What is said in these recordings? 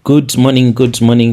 Good morning,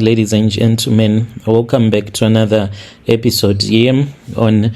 ladies and gentlemen. Welcome back to another episode here on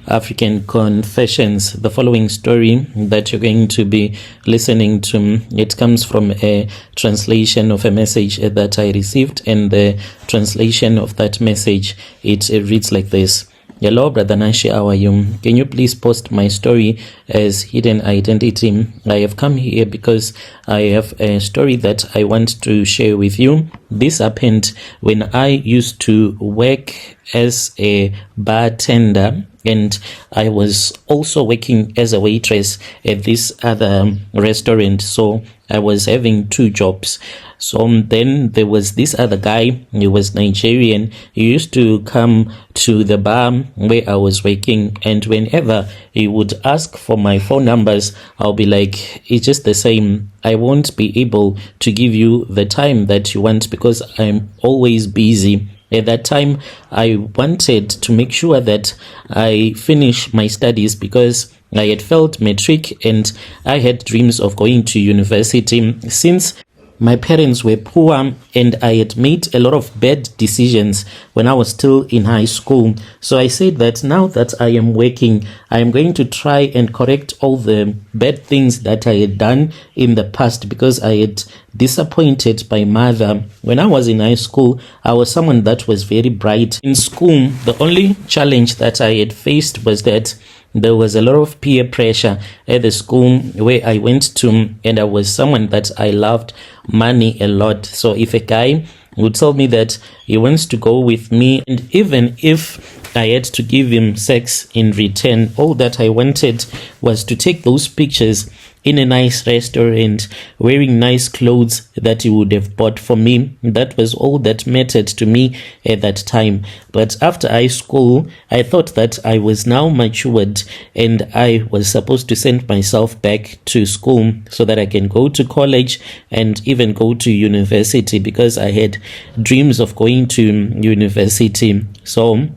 African Confessions. The following story that you're going to be listening to, it comes from a translation of a message that I received, and the translation of that message, it reads like this. Hello, Brother Nashi, how are you? Can you please post my story as hidden identity? I have come here because I have a story that I want to share with you. This happened when I used to work as a bartender, and I was also working as a waitress at this other restaurant. So I was having two jobs. So then there was this other guy. He was Nigerian. He used to come to the bar where I was working, and whenever he would ask for my phone numbers, I'll be like, it's just the same. I won't be able to give you the time that you want because I'm always busy. At that time, I wanted to make sure that I finish my studies because I had failed matric and I had dreams of going to university. Since my parents were poor and I had made a lot of bad decisions when I was still in high school. So I said that now that I am working, I am going to try and correct all the bad things that I had done in the past because I had disappointed my mother. When I was in high school, I was someone that was very bright. In school, the only challenge that I had faced was that there was a lot of peer pressure at the school where I went to, and I was someone that I loved money a lot. So if a guy would tell me that he wants to go with me, and even if I had to give him sex in return, all that I wanted was to take those pictures in a nice restaurant, wearing nice clothes that he would have bought for me. That was all that mattered to me at that time. But after high school, I thought that I was now matured and I was supposed to send myself back to school so that I can go to college and even go to university because I had dreams of going to university. So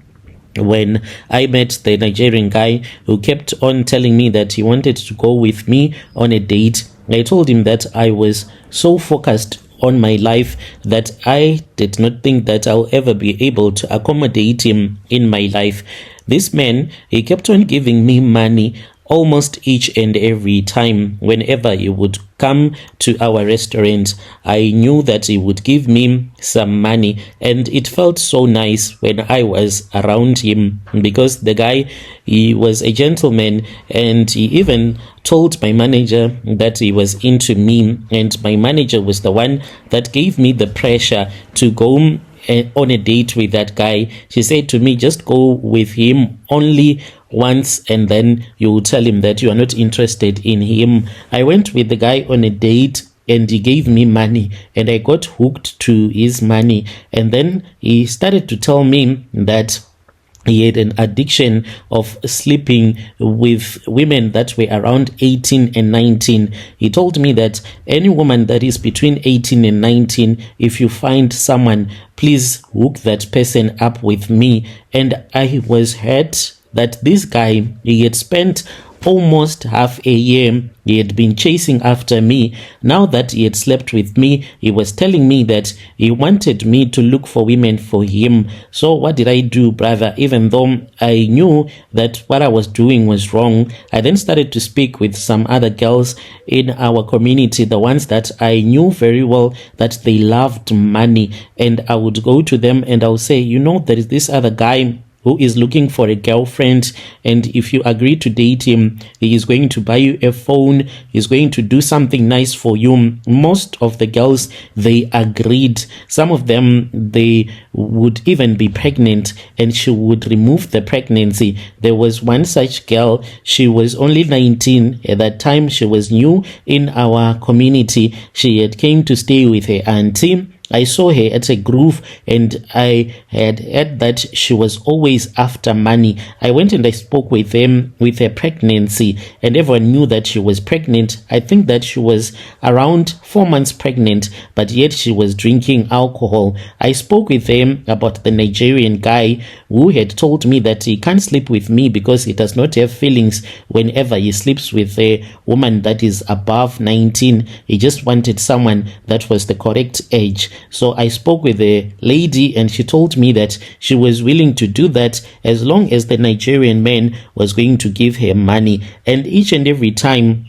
when I met the Nigerian guy who kept on telling me that he wanted to go with me on a date, I told him that I was so focused on my life that I did not think that I'll ever be able to accommodate him in my life. This man, he kept on giving me money almost each and every time. Whenever he would come to our restaurant, I knew that he would give me some money, and it felt so nice when I was around him because the guy, he was a gentleman, and he even told my manager that he was into me, and my manager was the one that gave me the pressure to go on a date with that guy. She said to me, just go with him only once and then you will tell him that you are not interested in him. I went with the guy on a date and he gave me money and I got hooked to his money, and then he started to tell me that he had an addiction of sleeping with women that were around 18 and 19. He told me that any woman that is between 18 and 19, if you find someone, please hook that person up with me. And I was hurt that this guy, he had spent almost half a year, he had been chasing after me. Now that he had slept with me, he was telling me that he wanted me to look for women for him. So what did I do, brother? Even though I knew that what I was doing was wrong, I then started to speak with some other girls in our community, the ones that I knew very well that they loved money. And I would go to them and I would say, you know, there is this other guy who is looking for a girlfriend, and if you agree to date him, he is going to buy you a phone, he's going to do something nice for you. Most of the girls, they agreed. Some of them, they would even be pregnant and she would remove the pregnancy. There was one such girl, she was only 19 at that time. She was new in our community. She had came to stay with her auntie. I saw her at a groove and I had heard that she was always after money. I went and I spoke with them with her pregnancy, and everyone knew that she was pregnant. I think that she was around 4 months pregnant, but yet she was drinking alcohol. I spoke with them about the Nigerian guy who had told me that he can't sleep with me because he does not have feelings whenever he sleeps with a woman that is above 19. He just wanted someone that was the correct age. So I spoke with the lady and she told me that she was willing to do that as long as the Nigerian man was going to give her money. And each and every time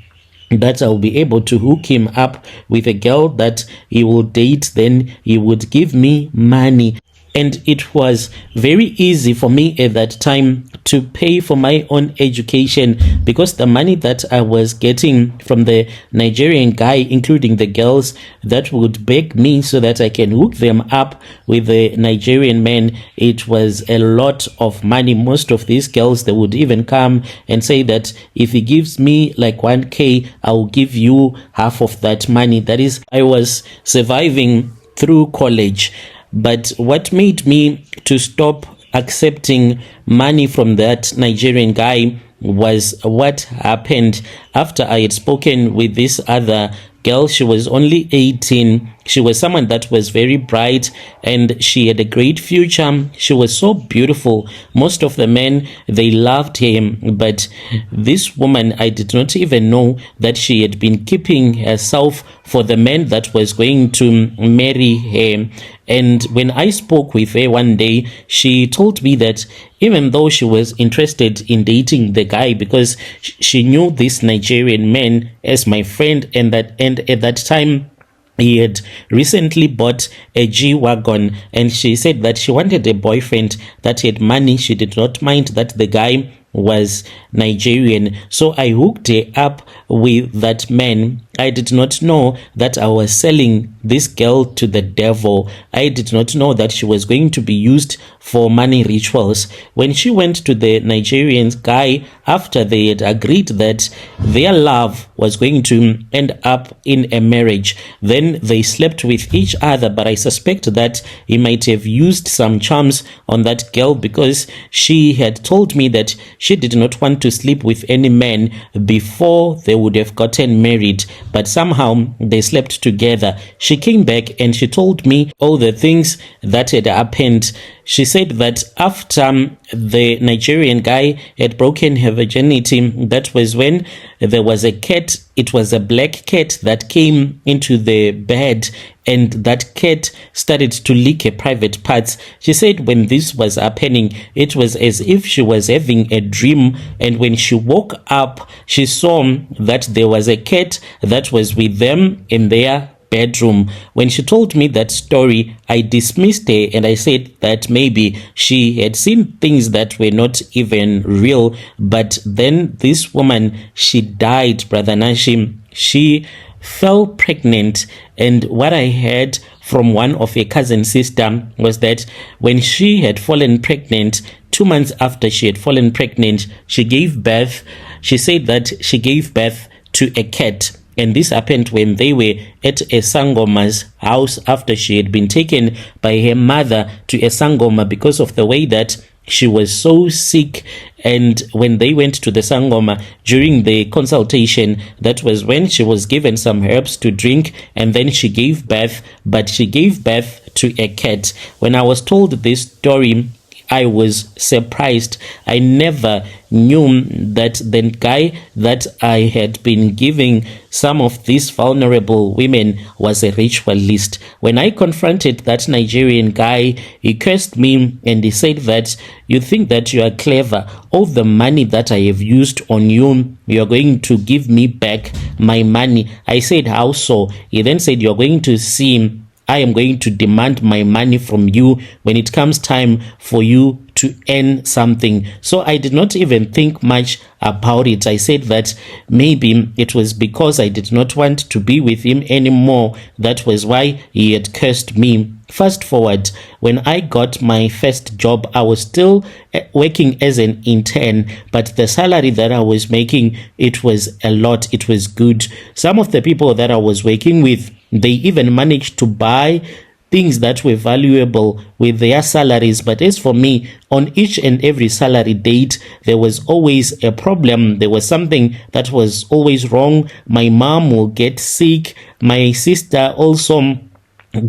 that I'll be able to hook him up with a girl that he will date, then he would give me money. And it was very easy for me at that time to pay for my own education, because the money that I was getting from the Nigerian guy, including the girls that would beg me so that I can hook them up with the Nigerian man, it was a lot of money. Most of these girls, they would even come and say that if he gives me like 1K, I will give you half of that money. That is, I was surviving through college. But what made me to stop accepting money from that Nigerian guy was what happened after I had spoken with this other girl. She was only 18. She was someone that was very bright and she had a great future. She was so beautiful. Most of the men, they loved him. But this woman, I did not even know that she had been keeping herself for the man that was going to marry her. And when I spoke with her one day, she told me that even though she was interested in dating the guy, because she knew this Nigerian man as my friend, and at that time he had recently bought a G-Wagon, and she said that she wanted a boyfriend that had money. She did not mind that the guy was Nigerian. So I hooked her up with that man. I did not know that I was selling this girl to the devil. I did not know that she was going to be used for money rituals. When she went to the Nigerian guy, after they had agreed that their love was going to end up in a marriage, then they slept with each other. But I suspect that he might have used some charms on that girl, because she had told me that she did not want to sleep with any man before they would have gotten married, but somehow they slept together. She came back and she told me all the things that had happened. She said that after the Nigerian guy had broken her virginity, that was when there was a cat. It was a black cat that came into the bed, and that cat started to lick her private parts. She said when this was happening, it was as if she was having a dream, and when she woke up, she saw that there was a cat that was with them in their bedroom. When she told me that story, I dismissed her and I said that maybe she had seen things that were not even real. But then this woman, she died, Brother Nashim. She fell pregnant, and what I heard from one of her cousin sister was that when she had fallen pregnant, 2 months after she had fallen pregnant, she gave birth. She said that she gave birth to a cat. And this happened when they were at a Sangoma's house after she had been taken by her mother to a Sangoma because of the way that she was so sick. And when they went to the Sangoma during the consultation, that was when she was given some herbs to drink, and then she gave birth, but she gave birth to a cat. When I was told this story, I was surprised. I never knew that the guy that I had been giving some of these vulnerable women was a ritualist. When I confronted that Nigerian guy, he cursed me and he said that you think that you are clever. All the money that I have used on you, you are going to give me back my money. I said, how so? He then said, you're going to see, I am going to demand my money from you when it comes time for you to earn something. So I did not even think much about it. I said that maybe it was because I did not want to be with him anymore. That was why he had cursed me. Fast forward, when I got my first job, I was still working as an intern, but the salary that I was making, it was a lot. It was good. Some of the people that I was working with, they even managed to buy things that were valuable with their salaries. But as for me, on each and every salary date, there was always a problem. There was something that was always wrong. My mom will get sick. My sister also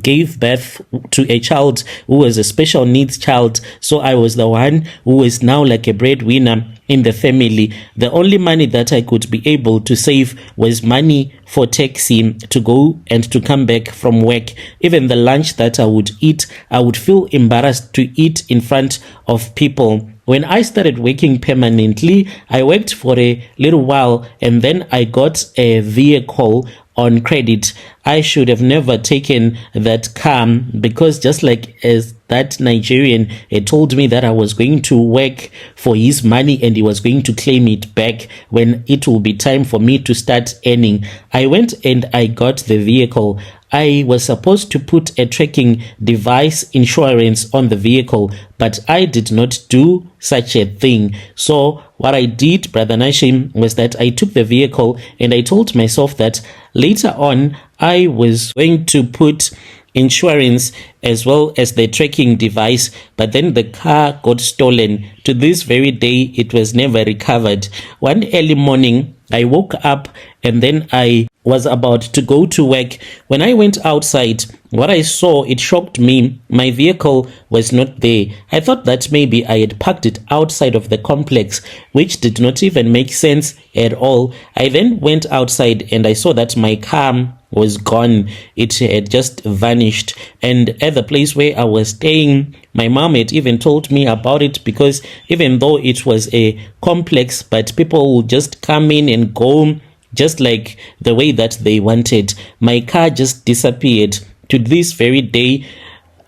gave birth to a child who was a special needs child. So I was the one who was now like a breadwinner in the family. The only money that I could be able to save was money for taxi to go and to come back from work. Even the lunch that I would eat, I would feel embarrassed to eat in front of people. When I started working permanently, I worked for a little while and then I got a vehicle on credit. I should have never taken that car, because just like as that Nigerian had told me that I was going to work for his money and he was going to claim it back when it will be time for me to start earning, I went and I got the vehicle. I was supposed to put a tracking device insurance on the vehicle, but I did not do such a thing. So what I did, Brother Nashim, was that I took the vehicle and I told myself that later on I was going to put insurance as well as the tracking device, but then the car got stolen. To this very day, it was never recovered. One early morning, I woke up and then I was about to go to work. When I went outside, what I saw, it shocked me. My vehicle was not there. I thought that maybe I had parked it outside of the complex, which did not even make sense at all. I then went outside and I saw that my car was gone. It had just vanished. And at the place where I was staying, my mom had even told me about it, because even though it was a complex, but people would just come in and go just like the way that they wanted. My car just disappeared. To this very day,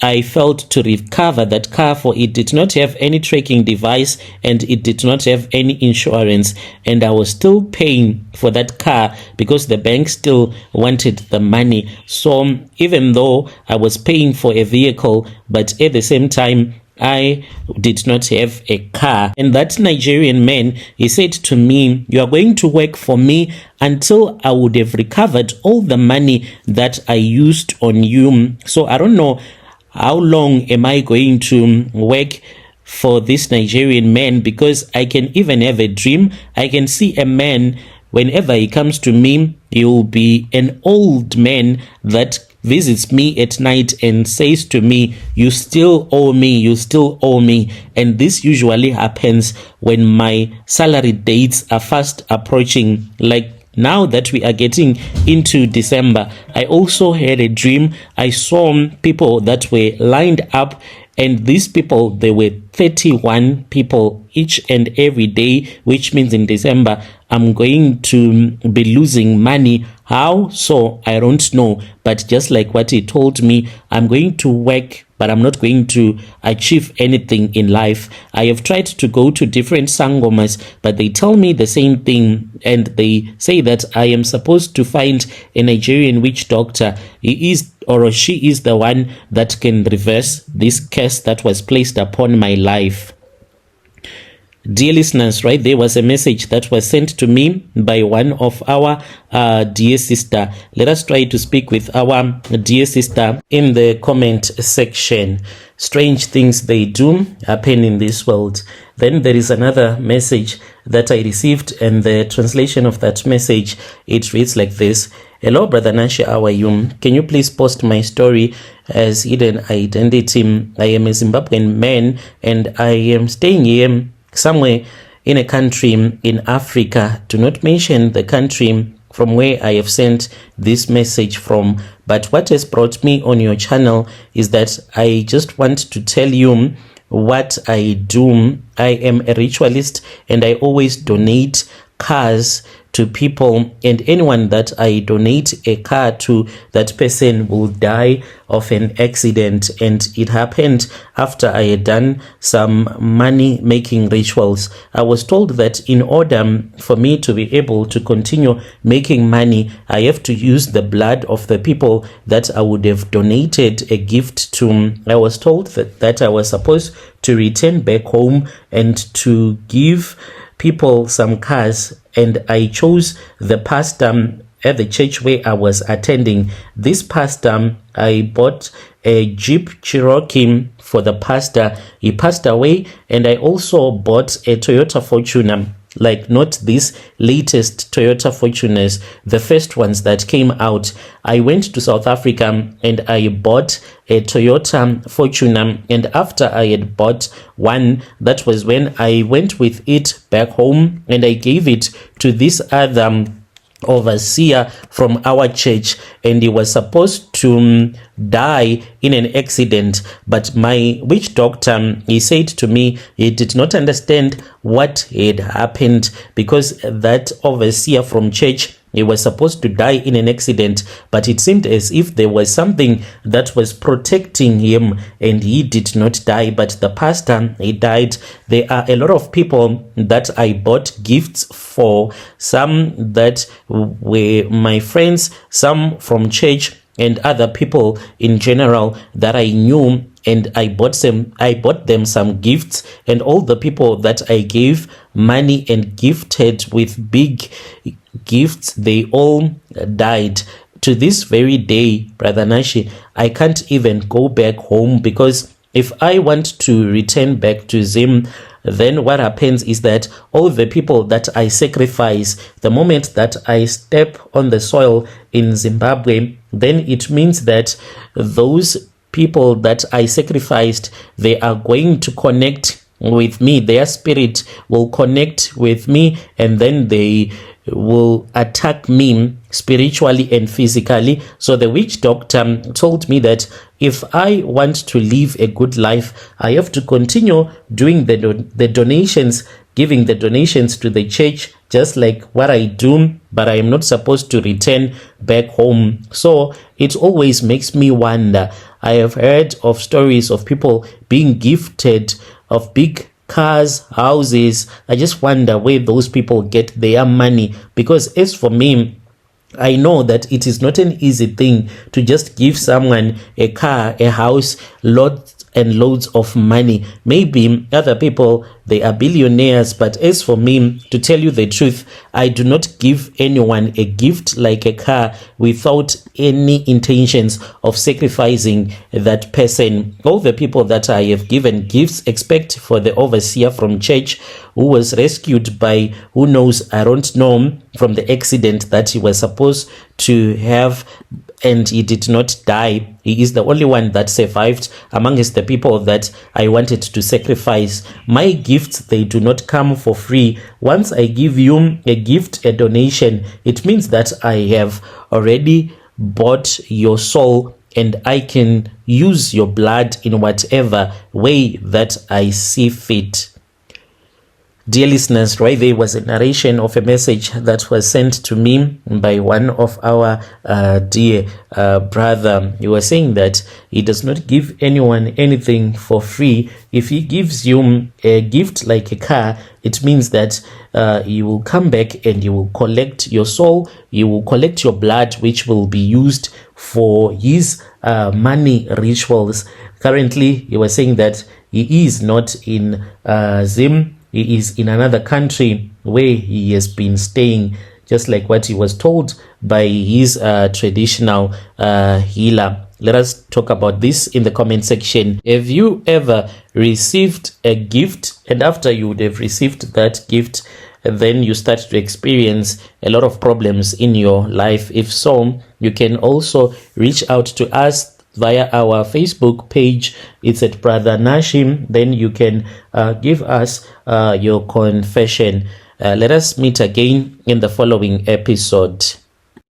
I failed to recover that car, for it did not have any tracking device and it did not have any insurance, and I was still paying for that car because the bank still wanted the money. So even though I was paying for a vehicle, but at the same time I did not have a car. And that Nigerian man, he said to me, "You are going to work for me until I would have recovered all the money that I used on you." So I don't know how long am I going to work for this Nigerian man, because I can even have a dream. I can see a man, whenever he comes to me, he will be an old man that visits me at night and says to me, "You still owe me, you still owe me." And this usually happens when my salary dates are fast approaching. Like now that we are getting into December, I also had a dream. I saw people that were lined up, and these people, they were 31 people each and every day, which means in December I'm going to be losing money. How? So I don't know, but just like what he told me, I'm going to work, but I'm not going to achieve anything in life. I have tried to go to different sangomas, but they tell me the same thing, and they say that I am supposed to find a Nigerian witch doctor. He is or she is the one that can reverse this curse that was placed upon my life. Dear listeners, right, there was a message that was sent to me by one of our dear sister. Let us try to speak with our dear sister in the comment section. Strange things they do happen in this world. Then there is another message that I received, and the translation of that message, it reads like this. "Hello, Brother Nashi, how are you? Can you please post my story as hidden identity? I am a Zimbabwean man and I am staying here somewhere in a country in Africa. Do not mention the country from where I have sent this message from. But what has brought me on your channel is that I just want to tell you what I do. I am a ritualist and I always donate cars to people, and anyone that I donate a car to, that person will die of an accident. And it happened after I had done some money making rituals. I was told that in order for me to be able to continue making money, I have to use the blood of the people that I would have donated a gift to. I was told that I was supposed to return back home and to give people some cars, and I chose the pastor at the church where I was attending. This pastor, I bought a Jeep Cherokee for the pastor. He passed away, and I also bought a Toyota Fortuner. like not these latest Toyota Fortuners, the first ones that came out. I went to South Africa and I bought a Toyota Fortuner, and after I had bought one, that was when I went with it back home and I gave it to this other overseer from our church, and he was supposed to die in an accident, but my witch doctor, he said to me he did not understand what had happened, because that overseer from church, he was supposed to die in an accident, but it seemed as if there was something that was protecting him and he did not die, but the pastor, he died. There are a lot of people that I bought gifts for, some that were my friends, some from church, and other people in general that I knew, and I bought them some gifts, and all the people that I gave money and gifted with big gifts, they all died. To this very day, Brother Nashi, I can't even go back home, because if I want to return back to Zim, then what happens is that all the people that I sacrifice, the moment that I step on the soil in Zimbabwe, then it means that those people that I sacrificed, they are going to connect with me. Their spirit will connect with me, and then they will attack me spiritually and physically. So the witch doctor told me that if I want to live a good life, I have to continue doing the donations, giving the donations to the church, just like what I do, but I am not supposed to return back home. So it always makes me wonder. I have heard of stories of people being gifted of big cars, houses. I just wonder where those people get their money, because as for me, I know that it is not an easy thing to just give someone a car, a house, lots and loads of money. Maybe other people, they are billionaires, but as for me, to tell you the truth, I do not give anyone a gift like a car without any intentions of sacrificing that person. All the people that I have given gifts, except for the overseer from church who was rescued by, who knows, I don't know, from the accident that he was supposed to have, and he did not die. He is the only one that survived amongst the people that I wanted to sacrifice. My gifts, they do not come for free. Once I give you a gift, a donation, it means that I have already bought your soul, and I can use your blood in whatever way that I see fit. Dear listeners, right there was a narration of a message that was sent to me by one of our dear brother. He was saying that he does not give anyone anything for free. If he gives you a gift like a car, it means that he will come back and he will collect your soul, he will collect your blood, which will be used for his money rituals. Currently, he was saying that he is not in Zim. He is in another country where he has been staying, just like what he was told by his traditional healer. Let us talk about this in the comment section. Have you ever received a gift, and after you would have received that gift, then you start to experience a lot of problems in your life? If so, you can also reach out to us via our Facebook page. It's at Brother Nashim. Then you can give us your confession. Let us meet again in the following episode.